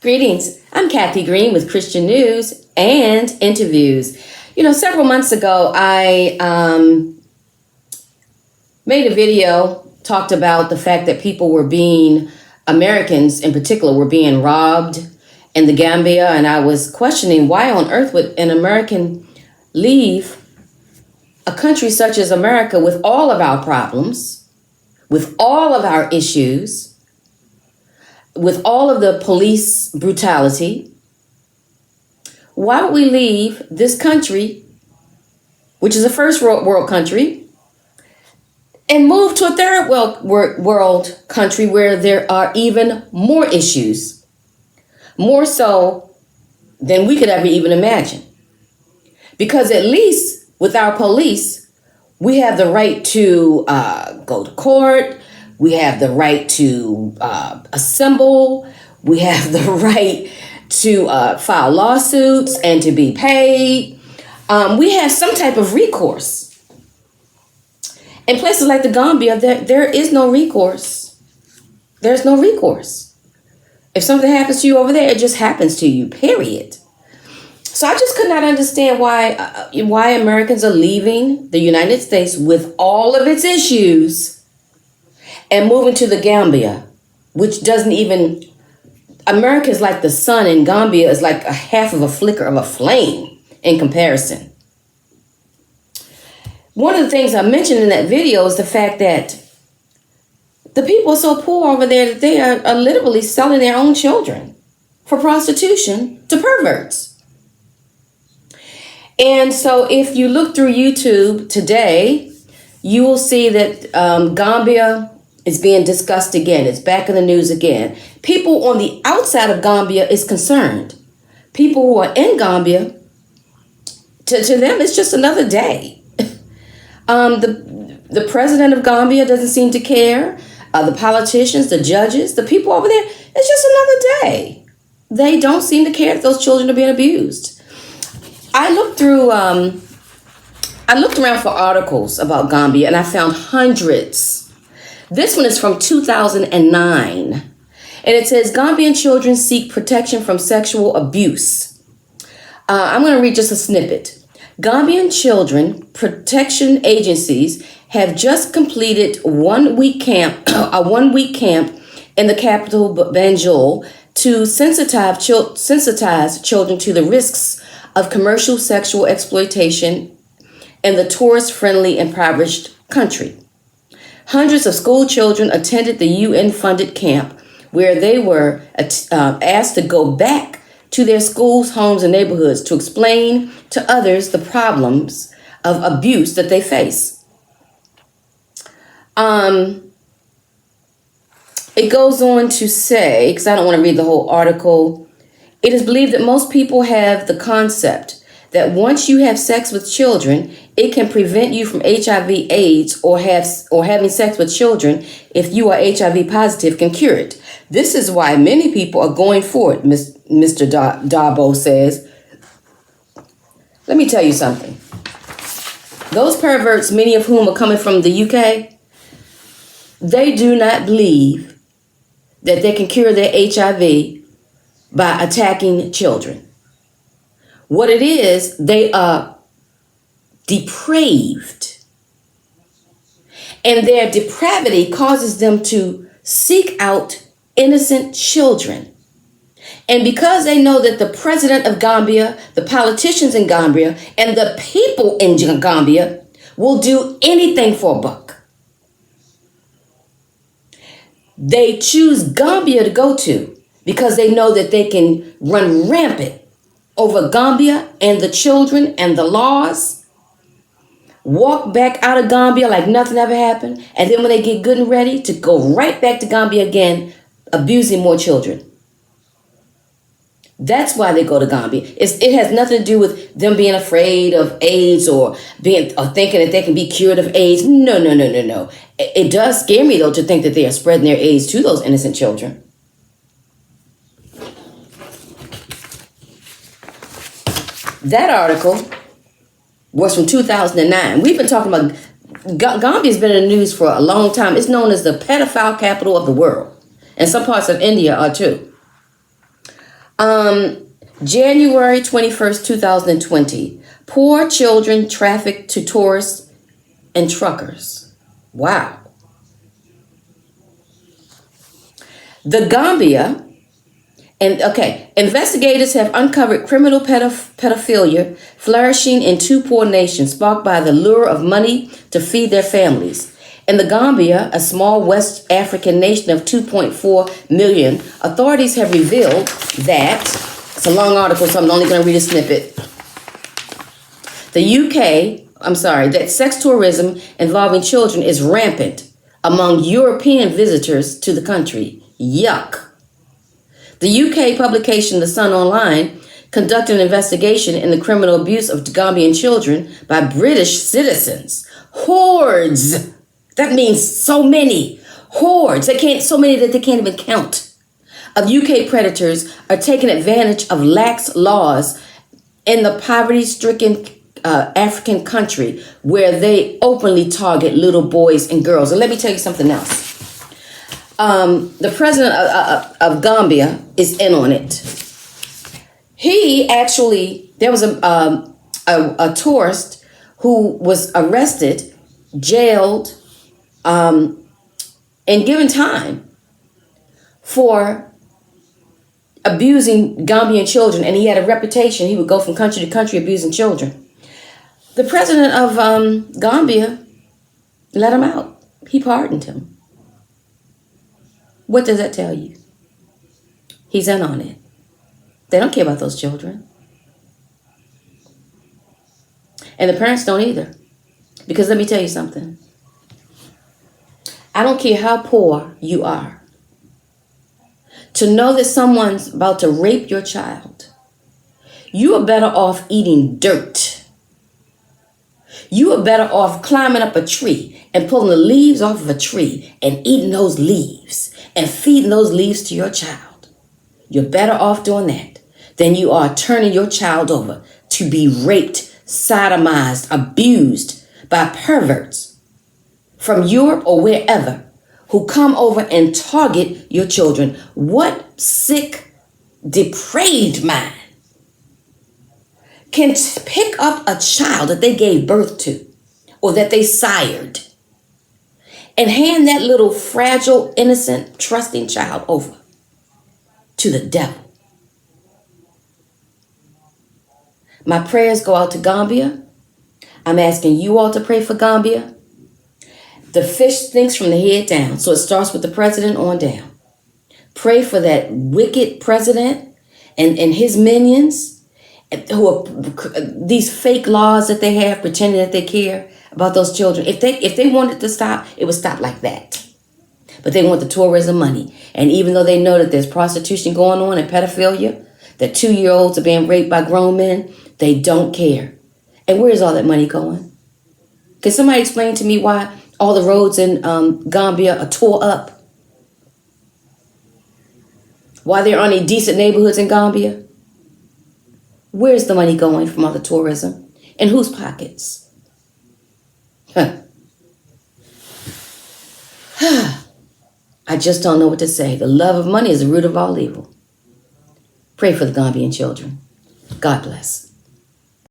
Greetings. I'm Kathy Green with Christian News and Interviews. Several months ago, I made a video, talked about the fact that Americans in particular, were being robbed in the Gambia. And I was questioning why on earth would an American leave a country such as America with all of our problems, with all of our issues, with all of the police brutality. Why would we leave this country, which is a first world country, and move to a third world country where there are even more issues, more so than we could ever even imagine? Because at least with our police, we have the right to go to court. We have the right to assemble. We have the right to file lawsuits and to be paid. We have some type of recourse. In places like the Gambia, there is no recourse. There's no recourse. If something happens to you over there, it just happens to you, period. So I just could not understand why Americans are leaving the United States with all of its issues and moving to the Gambia, which doesn't even, America is like the sun and Gambia is like a half of a flicker of a flame in comparison. One of the things I mentioned in that video is the fact that the people are so poor over there that they are literally selling their own children for prostitution to perverts. And so if you look through YouTube today, you will see that Gambia is being discussed again. It's back in the news again. People on the outside of Gambia is concerned. People who are in Gambia, to them, it's just another day. The president of Gambia doesn't seem to care. The politicians, the judges, the people over there, it's just another day. They don't seem to care if those children are being abused. I looked around for articles about Gambia and I found hundreds. This one is from 2009, and it says Gambian children seek protection from sexual abuse. I'm going to read just a snippet. Gambian children protection agencies have just completed a one-week camp in the capital Banjul to sensitize children to the risks of commercial sexual exploitation in the tourist-friendly impoverished country. Hundreds of school children attended the UN-funded camp where they were asked to go back to their schools, homes, and neighborhoods to explain to others the problems of abuse that they face. It goes on to say, because I don't want to read the whole article, it is believed that most people have the concept that once you have sex with children, it can prevent you from HIV/AIDS or having sex with children if you are HIV positive can cure it. This is why many people are going for it, Mr. Darbo says. Let me tell you something. Those perverts, many of whom are coming from the UK, they do not believe that they can cure their HIV by attacking children. What it is, they are depraved. And their depravity causes them to seek out innocent children. And because they know that the president of Gambia, the politicians in Gambia, and the people in Gambia will do anything for a buck, they choose Gambia to go to because they know that they can run rampant over Gambia and the children and the laws, walk back out of Gambia like nothing ever happened, and then when they get good and ready to go right back to Gambia again, abusing more children. That's why they go to Gambia. It has nothing to do with them being afraid of AIDS or thinking that they can be cured of AIDS. No. It does scare me, though, to think that they are spreading their AIDS to those innocent children. That article was from 2009. We've been talking about Gambia's been in the news for a long time. It's known as the pedophile capital of the world. And some parts of India are too. January 21st, 2020. Poor children trafficked to tourists and truckers. Wow. The Gambia, and okay, investigators have uncovered criminal pedophilia flourishing in two poor nations, sparked by the lure of money to feed their families. In the Gambia, a small West African nation of 2.4 million, authorities have revealed that, it's a long article, so I'm only going to read a snippet. That sex tourism involving children is rampant among European visitors to the country. Yuck. The UK publication The Sun Online conducted an investigation in the criminal abuse of Gambian children by British citizens. Hordes. That means so many. Hordes. So many that they can't even count. Of UK predators are taking advantage of lax laws in the poverty-stricken African country where they openly target little boys and girls. And let me tell you something else. The president of Gambia is in on it. There was a tourist who was arrested, jailed, and given time for abusing Gambian children, and he had a reputation. He would go from country to country abusing children. The president of Gambia let him out. He pardoned him. What does that tell you? He's in on it. They don't care about those children. And the parents don't either. Because let me tell you something. I don't care how poor you are. To know that someone's about to rape your child, you are better off eating dirt. You are better off climbing up a tree and pulling the leaves off of a tree and eating those leaves and feeding those leaves to your child. You're better off doing that than you are turning your child over to be raped, sodomized, abused by perverts from Europe or wherever who come over and target your children. What sick, depraved mind can pick up a child that they gave birth to or that they sired and hand that little fragile, innocent, trusting child over to the devil? My prayers go out to Gambia. I'm asking you all to pray for Gambia. The fish stinks from the head down, so it starts with the president on down. Pray for that wicked president and his minions, who are these fake laws that they have, pretending that they care about those children. If they wanted to stop, it would stop like that. But they want the tourism money. And even though they know that there's prostitution going on and pedophilia, that 2-year-olds are being raped by grown men, they don't care. And where's all that money going? Can somebody explain to me why all the roads in Gambia are tore up? Why there aren't any decent neighborhoods in Gambia? Where's the money going from all the tourism? In whose pockets? I just don't know what to say. The love of money is the root of all evil. Pray for the Gambian children. God bless.